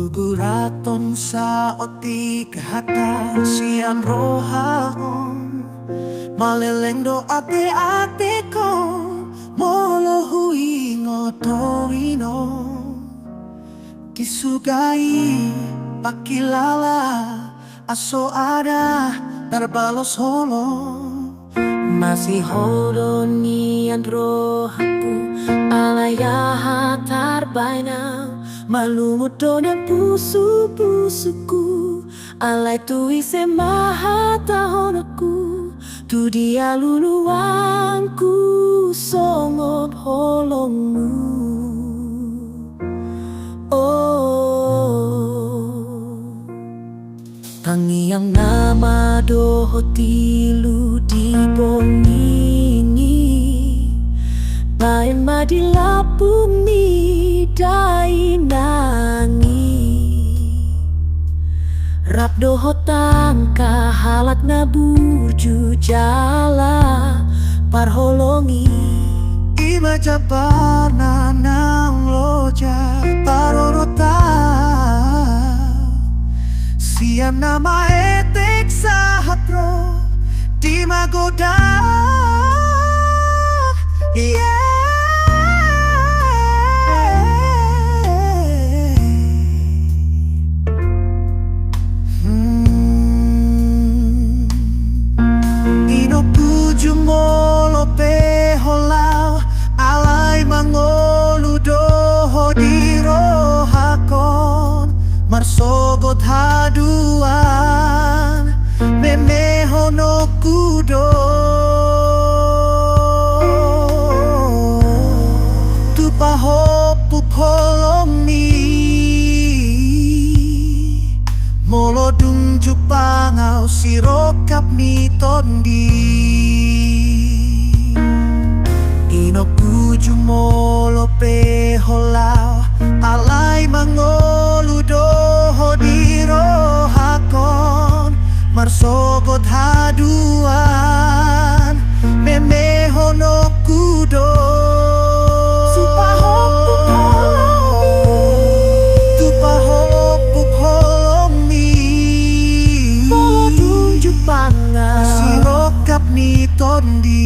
Guguraton sa oti kahata siyan rohaon malelendo ate-ate ko molo huingo torino kisugay pakilala aso ada tarbalos holo masih holo niyan rohaku alaya tarbaina malumut donya pusu-pusuku alay tuise mahatahonaku tu dia luluangku songop holongmu tangiang nama doho tilu di boningi bain madilapumi dai nangi rap doho tangka halat na burju jala parholongi ima japana nang loja parorota siam nama etek sahatro di magoda Marsogot haduan memeho no kudo tu pahopu polomi molo dung jupangau sirokap ni tondi inoku jumolo peholau alay mangolu doho dirohakon marsogot haduan memeho no kudo tupahopu polomi molo tunjuk panga sirokap ni tondi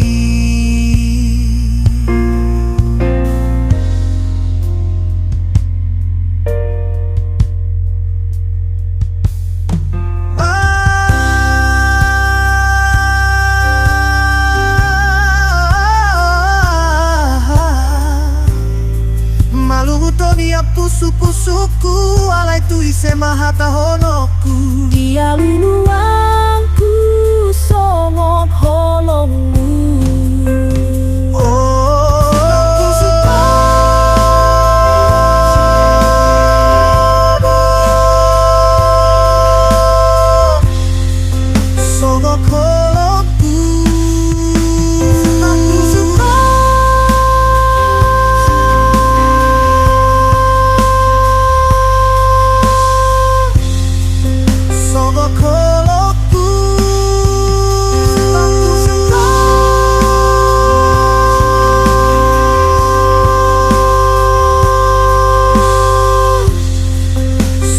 pusu-pusuku alay tuise mahatahonoku dia luluan